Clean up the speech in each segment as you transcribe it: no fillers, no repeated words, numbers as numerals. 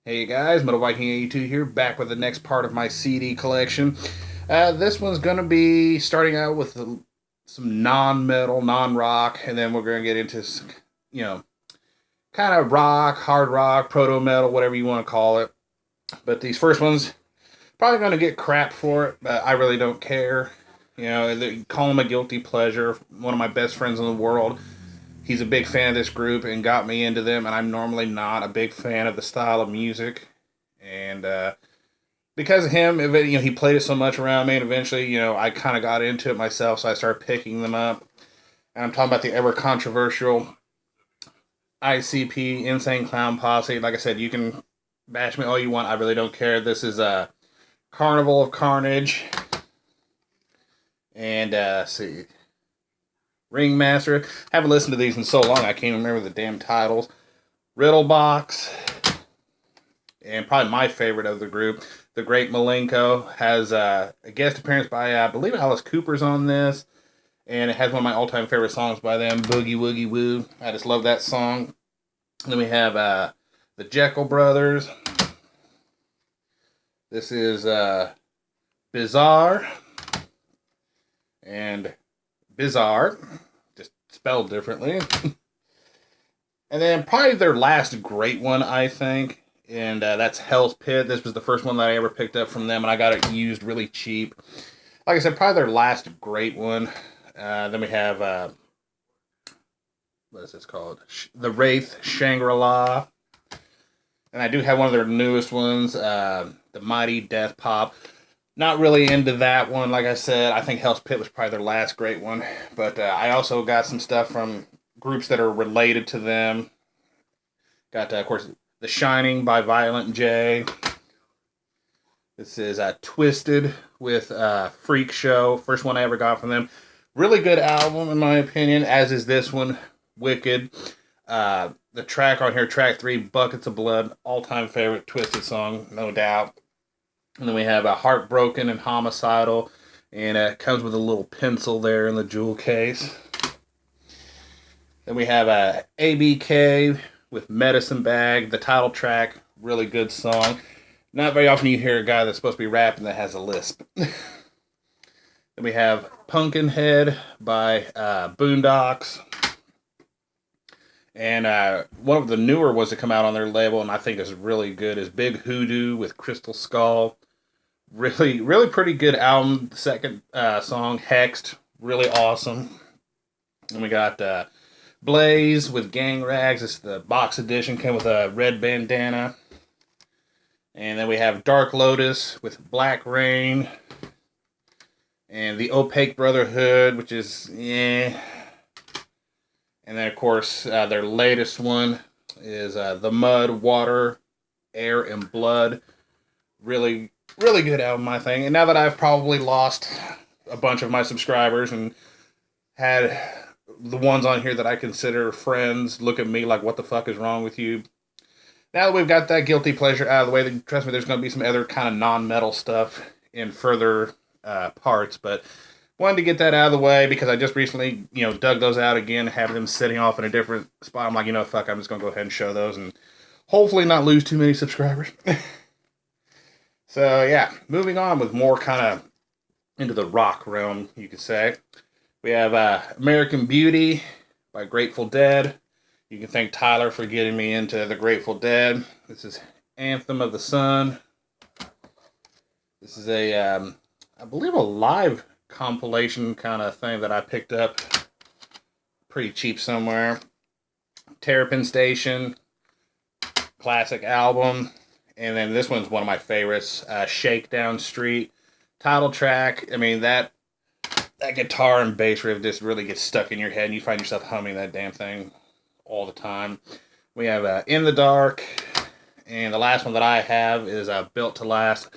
Hey guys, Metal Viking 82 here, back with the next part of my CD collection. This one's going to be starting out with some non-metal, non-rock, and then we're going to get into, you know, kind of rock, hard rock, proto-metal, whatever you want to call it. But these first ones, probably going to get crap for it, but I really don't care. They call them a guilty pleasure. One of my best friends in the world, he's a big fan of this group and got me into them, and I'm normally not a big fan of the style of music. And because of him, he played it so much around me, and eventually, I kind of got into it myself, so I started picking them up. And I'm talking about the ever controversial ICP, Insane Clown Posse. Like I said, you can bash me all you want. I really don't care. This is a Carnival of Carnage. And, see. Ringmaster. I haven't listened to these in so long, I can't remember the damn titles. Riddlebox. And probably my favorite of the group, The Great Malenko, has a guest appearance by, I believe Alice Cooper's on this. And it has one of my all-time favorite songs by them, Boogie Woogie Woo. I just love that song. And then we have the Jekyll Brothers. This is Bizarre. And Bizarre, just spelled differently. And then probably their last great one, I think. And that's Hell's Pit. This was the first one that I ever picked up from them, and I got it used really cheap. Like I said, probably their last great one. Then we have, what is this called? The Wraith Shangri-La. And I do have one of their newest ones, The Mighty Death Pop. Not really into that one, like I said. I think Hell's Pit was probably their last great one. But I also got some stuff from groups that are related to them. Got, of course, The Shining by Violent J. This is Twisted with Freak Show. First one I ever got from them. Really good album, in my opinion, as is this one, Wicked. The track on here, track 3, Buckets of Blood. All-time favorite Twisted song, no doubt. And then we have Heartbroken and Homicidal. And it comes with a little pencil there in the jewel case. Then we have ABK with Medicine Bag. The title track, really good song. Not very often you hear a guy that's supposed to be rapping that has a lisp. Then we have Pumpkinhead by Boondocks. And one of the newer ones to come out on their label, and I think is really good, is Big Hoodoo with Crystal Skull. Really, really pretty good album. The second song, Hexed, really awesome. And we got Blaze with Gang Rags. It's the box edition, came with a red bandana. And then we have Dark Lotus with Black Rain. And the Opaque Brotherhood, which is, yeah. And then, of course, their latest one is The Mud, Water, Air, and Blood. Really, really good album, I think. And now that I've probably lost a bunch of my subscribers and had the ones on here that I consider friends look at me like, what the fuck is wrong with you? Now that we've got that guilty pleasure out of the way, trust me, there's going to be some other kind of non-metal stuff in further parts, but wanted to get that out of the way because I just recently, dug those out again, having them sitting off in a different spot. I'm like, fuck, I'm just going to go ahead and show those and hopefully not lose too many subscribers. So, yeah, moving on with more kind of into the rock realm, you could say. We have American Beauty by Grateful Dead. You can thank Tyler for getting me into the Grateful Dead. This is Anthem of the Sun. This is I believe a live compilation kind of thing that I picked up pretty cheap somewhere. Terrapin Station, classic album. And then this one's one of my favorites, Shakedown Street. Title track, I mean, that guitar and bass riff just really gets stuck in your head, and you find yourself humming that damn thing all the time. We have In the Dark, and the last one that I have is Built to Last.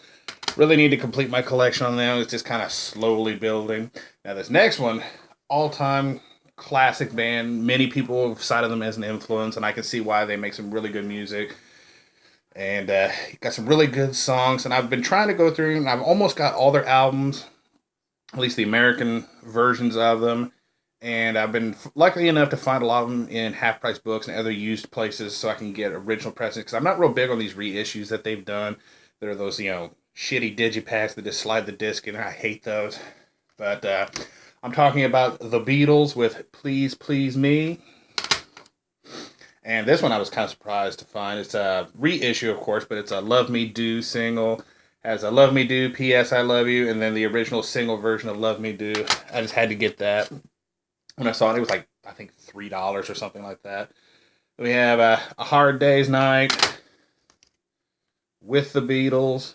Really need to complete my collection on them. It's just kind of slowly building. Now this next one, all-time classic band. Many people have cited them as an influence, and I can see why. They make some really good music. And got some really good songs. And I've been trying to go through, and I've almost got all their albums, at least the American versions of them. And I've been lucky enough to find a lot of them in half price books and other used places so I can get original pressings. Because I'm not real big on these reissues that they've done. There are those, shitty digipacks that just slide the disc in. I hate those. But I'm talking about the Beatles with Please Please Me. And this one I was kind of surprised to find. It's a reissue, of course, but it's a Love Me Do single. Has a Love Me Do, P.S. I Love You, and then the original single version of Love Me Do. I just had to get that. When I saw it, it was like, I think $3 or something like that. We have A Hard Day's Night, With the Beatles,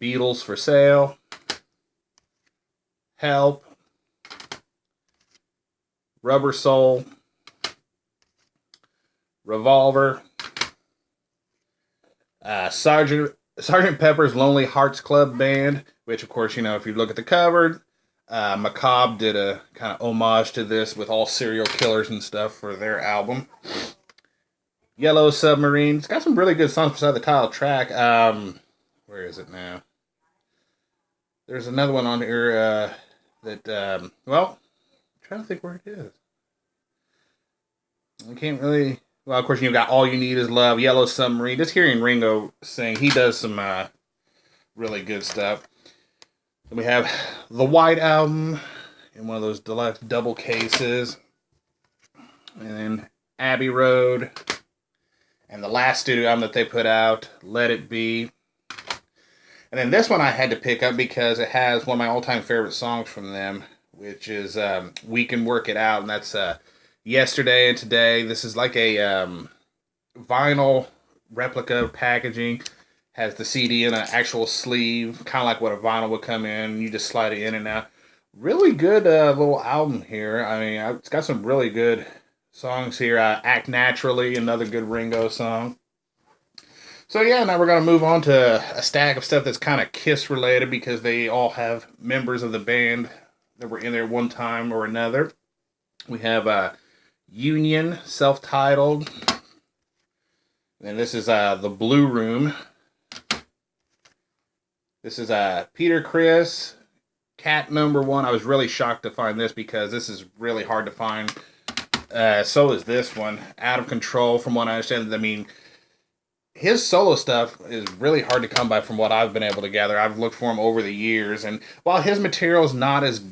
Beatles for Sale, Help, Rubber Soul, Revolver, Sergeant Pepper's Lonely Hearts Club Band, which, of course, if you look at the cover, Macabre did a kind of homage to this with all serial killers and stuff for their album. Yellow Submarine. It's got some really good songs beside the title track. Where is it now? There's another one on here that, I'm trying to think where it is. I can't really... Well, of course, you've got All You Need Is Love, Yellow Submarine. Just hearing Ringo sing, he does some really good stuff. Then we have the White Album in one of those deluxe double cases. And then Abbey Road. And the last studio album that they put out, Let It Be. And then this one I had to pick up because it has one of my all-time favorite songs from them, which is We Can Work It Out. And that's Yesterday and Today. This is like a vinyl replica packaging. Has the CD in an actual sleeve, kind of like what a vinyl would come in. You just slide it in and out. Really good little album here. I mean, it's got some really good songs here. Act Naturally, another good Ringo song. So yeah, now we're going to move on to a stack of stuff that's kind of Kiss related because they all have members of the band that were in there one time or another. We have Union, self-titled. And this is The Blue Room. This is Peter Criss, Cat Number 1. I was really shocked to find this because this is really hard to find. So is this one. Out of Control, from what I understand. I mean, his solo stuff is really hard to come by from what I've been able to gather. I've looked for him over the years. And while his material is not as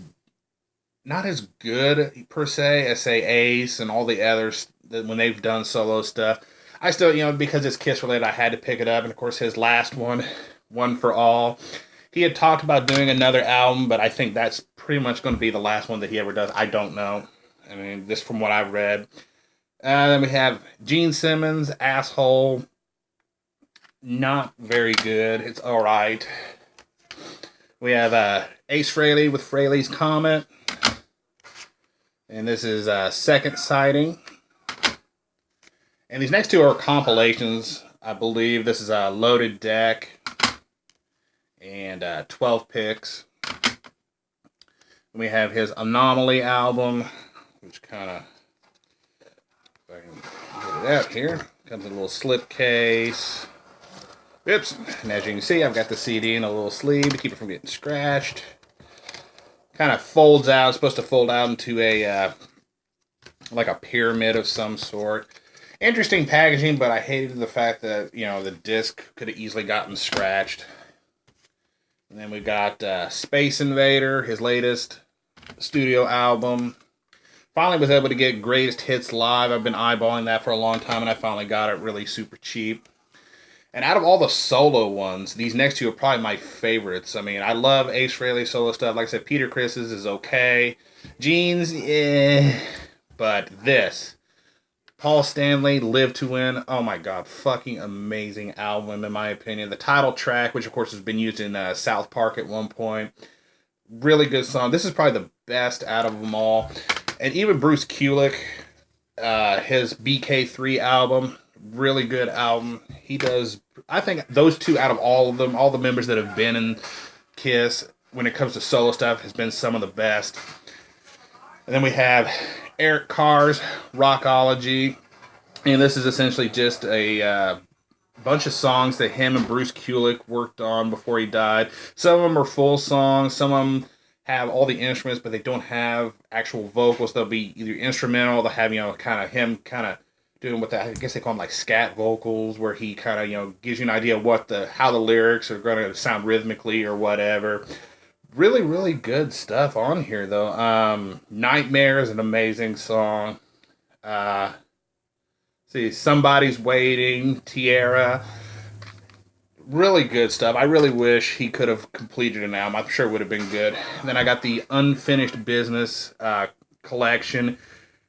good, per se, as, say, Ace and all the others that when they've done solo stuff, I still, because it's Kiss related, I had to pick it up. And, of course, his last one, One for All. He had talked about doing another album, but I think that's pretty much going to be the last one that he ever does. I don't know. I mean, this from what I've read. Then we have Gene Simmons, Asshole. Not very good. It's all right. We have Ace Frehley with Frehley's Comet. And this is Second Sighting. And these next two are compilations, I believe. This is a Loaded Deck and 12 picks. We have his Anomaly album, which kind of, if I can get it out here, comes in a little slip case. Oops. And as you can see, I've got the CD in a little sleeve to keep it from getting scratched. Kind of folds out. It's supposed to fold out into a like a pyramid of some sort. Interesting packaging, but I hated the fact that, the disc could have easily gotten scratched. And then we got Space Invader, his latest studio album. Finally was able to get Greatest Hits Live. I've been eyeballing that for a long time, and I finally got it really super cheap. And out of all the solo ones, these next two are probably my favorites. I mean, I love Ace Frehley solo stuff. Like I said, Peter Criss's is okay. Gene's, but this, Paul Stanley, Live to Win, oh my god, fucking amazing album in my opinion. The title track, which of course has been used in South Park at one point, really good song. This is probably the best out of them all. And even Bruce Kulick, his BK3 album, really good album. He does, I think those two out of all of them, all the members that have been in Kiss, when it comes to solo stuff, has been some of the best. And then we have Eric Carr's Rockology. And this is essentially just a bunch of songs that him and Bruce Kulick worked on before he died. Some of them are full songs. Some of them have all the instruments, but they don't have actual vocals. They'll be either instrumental. They'll have kind of him kind of doing what I guess they call them like scat vocals, where he kind of gives you an idea of how the lyrics are going to sound rhythmically or whatever. Really, really good stuff on here though. Nightmare is an amazing song. See, Somebody's Waiting, Tierra. Really good stuff. I really wish he could have completed an album. I'm sure it would have been good. And then I got the Unfinished Business collection,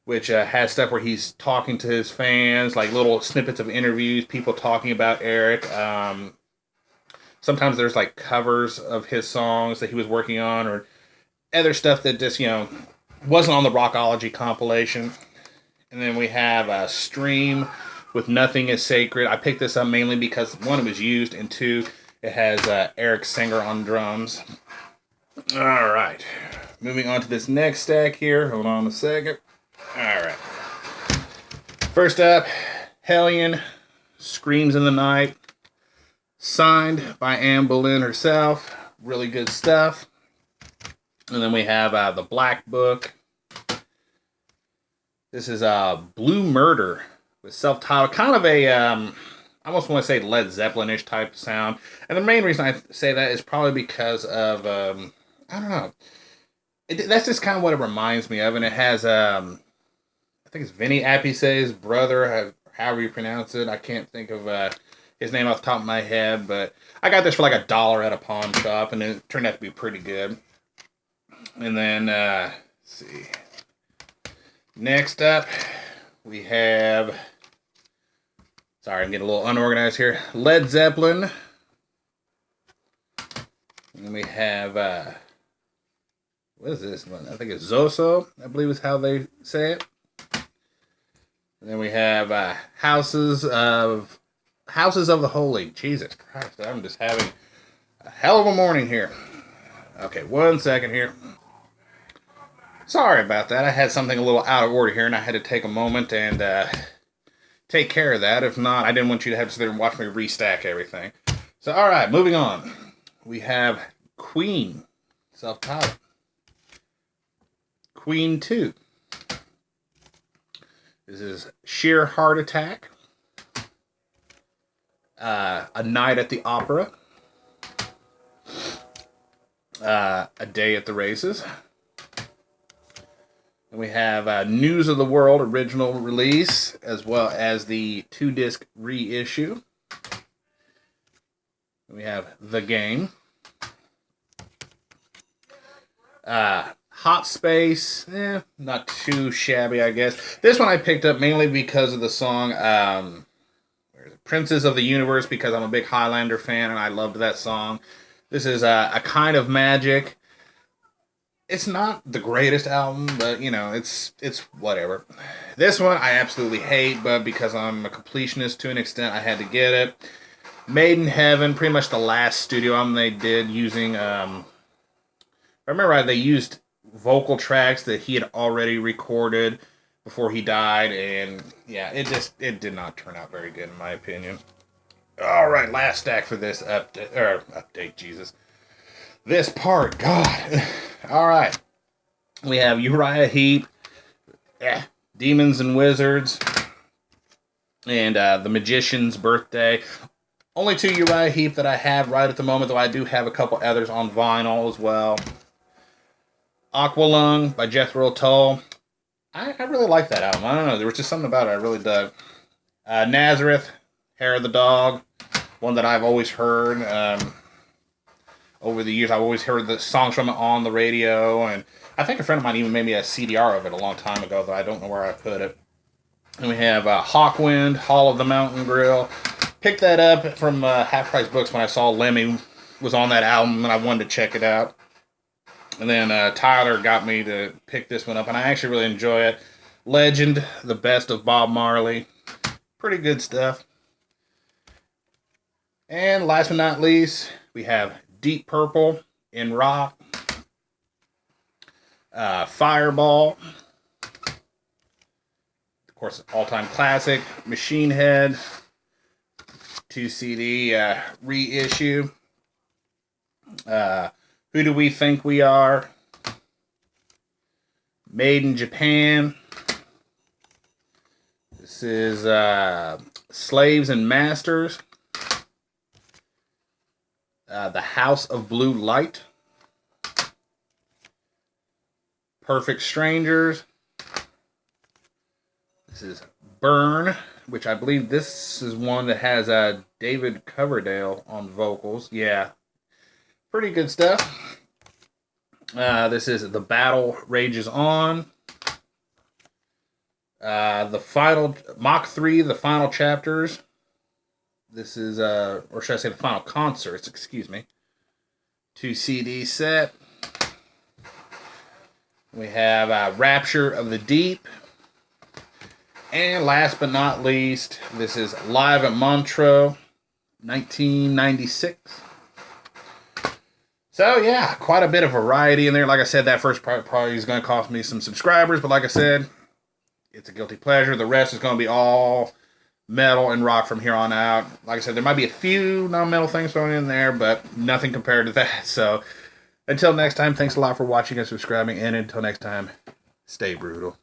which has stuff where he's talking to his fans, like little snippets of interviews, people talking about Eric. Sometimes there's like covers of his songs that he was working on, or other stuff that just, wasn't on the Rockology compilation. And then we have Stream with Nothing is Sacred. I picked this up mainly because, one, it was used, and two, it has Eric Singer on drums. All right. Moving on to this next stack here. Hold on a second. All right. First up, Hellion, Screams in the Night. Signed by Anne Boleyn herself. Really good stuff. And then we have the Black Book. This is Blue Murder with self-titled. Kind of a, I almost want to say Led Zeppelin-ish type sound. And the main reason I say that is probably because of, I don't know. That's just kind of what it reminds me of. And it has, I think it's Vinny Appice's brother, however you pronounce it. I can't think of his name off the top of my head, but I got this for like $1 at a pawn shop, and it turned out to be pretty good. And then, let's see. Next up, we have, sorry, I'm getting a little unorganized here, Led Zeppelin. And we have, what is this one? I think it's Zoso, I believe is how they say it. And then we have Houses of the Holy. Jesus Christ, I'm just having a hell of a morning here. Okay, 1 second here. Sorry about that. I had something a little out of order here, and I had to take a moment and take care of that. If not, I didn't want you to have to sit there and watch me restack everything. So, all right, moving on. We have Queen, self-titled. Queen 2. This is Sheer Heart Attack. A Night at the Opera. A Day at the Races. And we have News of the World original release, as well as the 2-disc reissue. And we have The Game. Hot Space, not too shabby, I guess. This one I picked up mainly because of the song Princes of the Universe, because I'm a big Highlander fan and I loved that song. This is A Kind of Magic. It's not the greatest album, but it's whatever. This one I absolutely hate, but because I'm a completionist to an extent, I had to get it. Made in Heaven, pretty much the last studio album they did using, if I remember right, they used vocal tracks that he had already recorded before he died, and yeah, it did not turn out very good in my opinion. All right, last stack for this update, Jesus. This part, God. All right, we have Uriah Heep, Demons and Wizards, and The Magician's Birthday. Only 2 Uriah Heep that I have right at the moment, though I do have a couple others on vinyl as well. Aqualung by Jethro Tull. I really like that album. I don't know. There was just something about it I really dug. Nazareth, Hair of the Dog. One that I've always heard. Over the years, I've always heard the songs from it on the radio. And I think a friend of mine even made me a CDR of it a long time ago, though I don't know where I put it. And we have Hawkwind, Hall of the Mountain Grill. Picked that up from Half Price Books when I saw Lemmy was on that album, and I wanted to check it out. And then Tyler got me to pick this one up, and I actually really enjoy it. Legend, The Best of Bob Marley. Pretty good stuff. And last but not least, we have Deep Purple in Rock. Fireball. Of course, all-time classic. Machine Head. 2 CD reissue. Who Do We Think We Are? Made in Japan. This is Slaves and Masters. The House of Blue Light. Perfect Strangers. This is Burn, which I believe this is one that has David Coverdale on vocals. Yeah, pretty good stuff. This is The Battle Rages On. The final Mach 3, the final chapters. This is or should I say the final concerts, excuse me. 2 CD set. We have Rapture of the Deep. And last but not least, this is Live at Montreux, 1996. So yeah, quite a bit of variety in there. Like I said, that first part probably is going to cost me some subscribers, but like I said, it's a guilty pleasure. The rest is going to be all metal and rock from here on out. Like I said, there might be a few non-metal things thrown in there, but nothing compared to that. So until next time, thanks a lot for watching and subscribing. And until next time, stay brutal.